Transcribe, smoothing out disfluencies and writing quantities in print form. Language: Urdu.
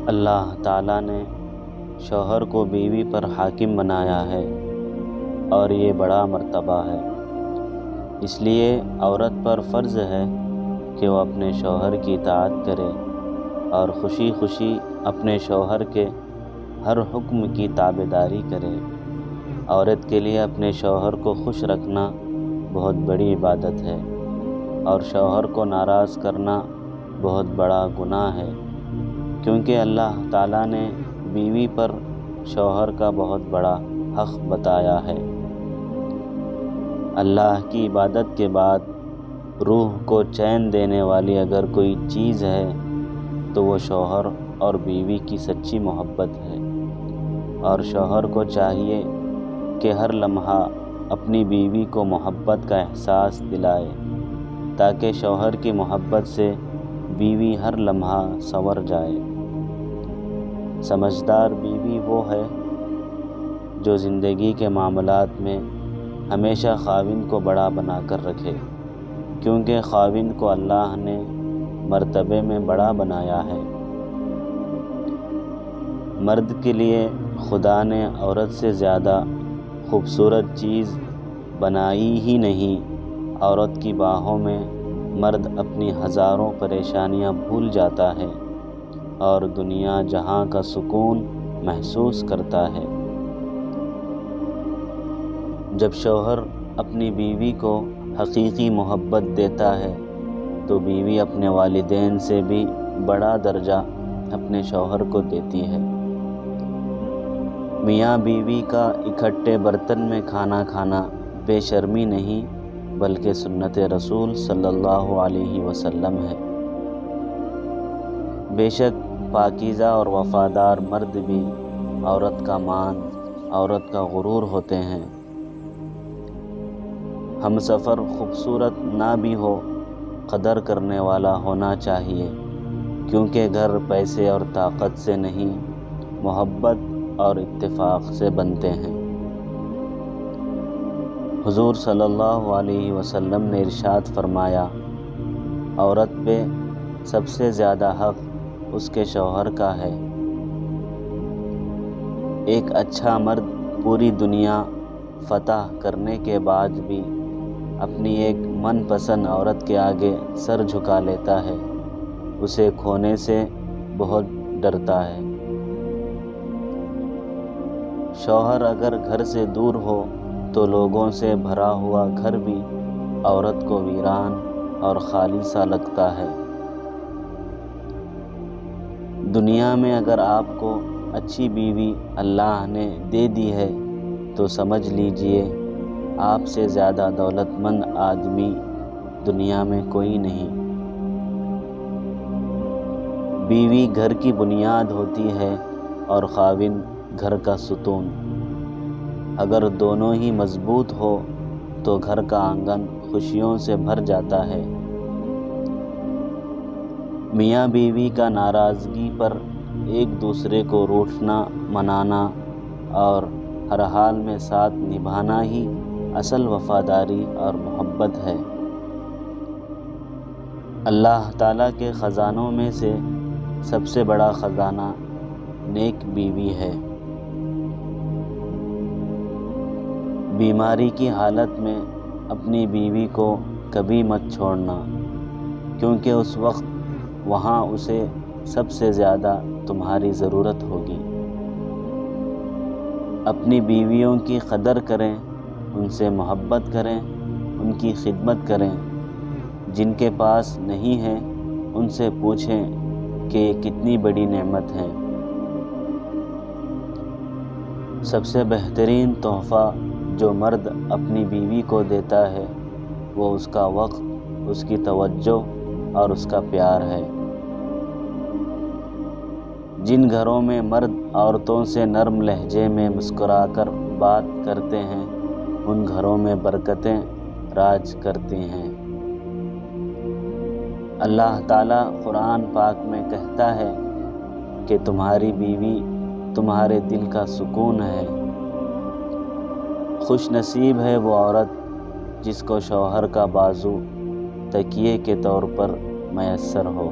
اللہ تعالیٰ نے شوہر کو بیوی پر حاکم بنایا ہے اور یہ بڑا مرتبہ ہے۔ اس لیے عورت پر فرض ہے کہ وہ اپنے شوہر کی اطاعت کرے اور خوشی خوشی اپنے شوہر کے ہر حکم کی تابعداری کرے۔ عورت کے لیے اپنے شوہر کو خوش رکھنا بہت بڑی عبادت ہے اور شوہر کو ناراض کرنا بہت بڑا گناہ ہے، کیونکہ اللہ تعالیٰ نے بیوی پر شوہر کا بہت بڑا حق بتایا ہے۔ اللہ کی عبادت کے بعد روح کو چین دینے والی اگر کوئی چیز ہے تو وہ شوہر اور بیوی کی سچی محبت ہے، اور شوہر کو چاہیے کہ ہر لمحہ اپنی بیوی کو محبت کا احساس دلائے تاکہ شوہر کی محبت سے بیوی ہر لمحہ سنور جائے۔ سمجھدار بیوی وہ ہے جو زندگی کے معاملات میں ہمیشہ خاوند کو بڑا بنا کر رکھے، کیونکہ خاوند کو اللہ نے مرتبے میں بڑا بنایا ہے۔ مرد کے لیے خدا نے عورت سے زیادہ خوبصورت چیز بنائی ہی نہیں۔ عورت کی باہوں میں مرد اپنی ہزاروں پریشانیاں بھول جاتا ہے اور دنیا جہاں کا سکون محسوس کرتا ہے۔ جب شوہر اپنی بیوی کو حقیقی محبت دیتا ہے تو بیوی اپنے والدین سے بھی بڑا درجہ اپنے شوہر کو دیتی ہے۔ میاں بیوی کا اکٹھے برتن میں کھانا کھانا بے شرمی نہیں بلکہ سنت رسول صلی اللہ علیہ وسلم ہے۔ بے شک پاکیزہ اور وفادار مرد بھی عورت کا مان، عورت کا غرور ہوتے ہیں۔ ہم سفر خوبصورت نہ بھی ہو، قدر کرنے والا ہونا چاہیے، کیونکہ گھر پیسے اور طاقت سے نہیں، محبت اور اتفاق سے بنتے ہیں۔ حضور صلی اللہ علیہ وسلم نے ارشاد فرمایا، عورت پہ سب سے زیادہ حق اس کے شوہر کا ہے۔ ایک اچھا مرد پوری دنیا فتح کرنے کے بعد بھی اپنی ایک من پسند عورت کے آگے سر جھکا لیتا ہے، اسے کھونے سے بہت ڈرتا ہے۔ شوہر اگر گھر سے دور ہو تو لوگوں سے بھرا ہوا گھر بھی عورت کو ویران اور خالی سا لگتا ہے۔ دنیا میں اگر آپ کو اچھی بیوی اللہ نے دے دی ہے تو سمجھ لیجئے آپ سے زیادہ دولت مند آدمی دنیا میں کوئی نہیں۔ بیوی گھر کی بنیاد ہوتی ہے اور خاوند گھر کا ستون۔ اگر دونوں ہی مضبوط ہو تو گھر کا آنگن خوشیوں سے بھر جاتا ہے۔ میاں بیوی کا ناراضگی پر ایک دوسرے کو روٹھنا، منانا اور ہر حال میں ساتھ نبھانا ہی اصل وفاداری اور محبت ہے۔ اللہ تعالیٰ کے خزانوں میں سے سب سے بڑا خزانہ نیک بیوی ہے۔ بیماری کی حالت میں اپنی بیوی کو کبھی مت چھوڑنا، کیونکہ اس وقت وہاں اسے سب سے زیادہ تمہاری ضرورت ہوگی۔ اپنی بیویوں کی قدر کریں، ان سے محبت کریں، ان کی خدمت کریں۔ جن کے پاس نہیں ہے ان سے پوچھیں کہ یہ کتنی بڑی نعمت ہے۔ سب سے بہترین تحفہ جو مرد اپنی بیوی کو دیتا ہے وہ اس کا وقت، اس کی توجہ اور اس کا پیار ہے۔ جن گھروں میں مرد عورتوں سے نرم لہجے میں مسکرا کر بات کرتے ہیں ان گھروں میں برکتیں راج کرتی ہیں۔ اللہ تعالیٰ قرآن پاک میں کہتا ہے کہ تمہاری بیوی تمہارے دل کا سکون ہے۔ خوش نصیب ہے وہ عورت جس کو شوہر کا بازو تکیے کے طور پر میسر ہو۔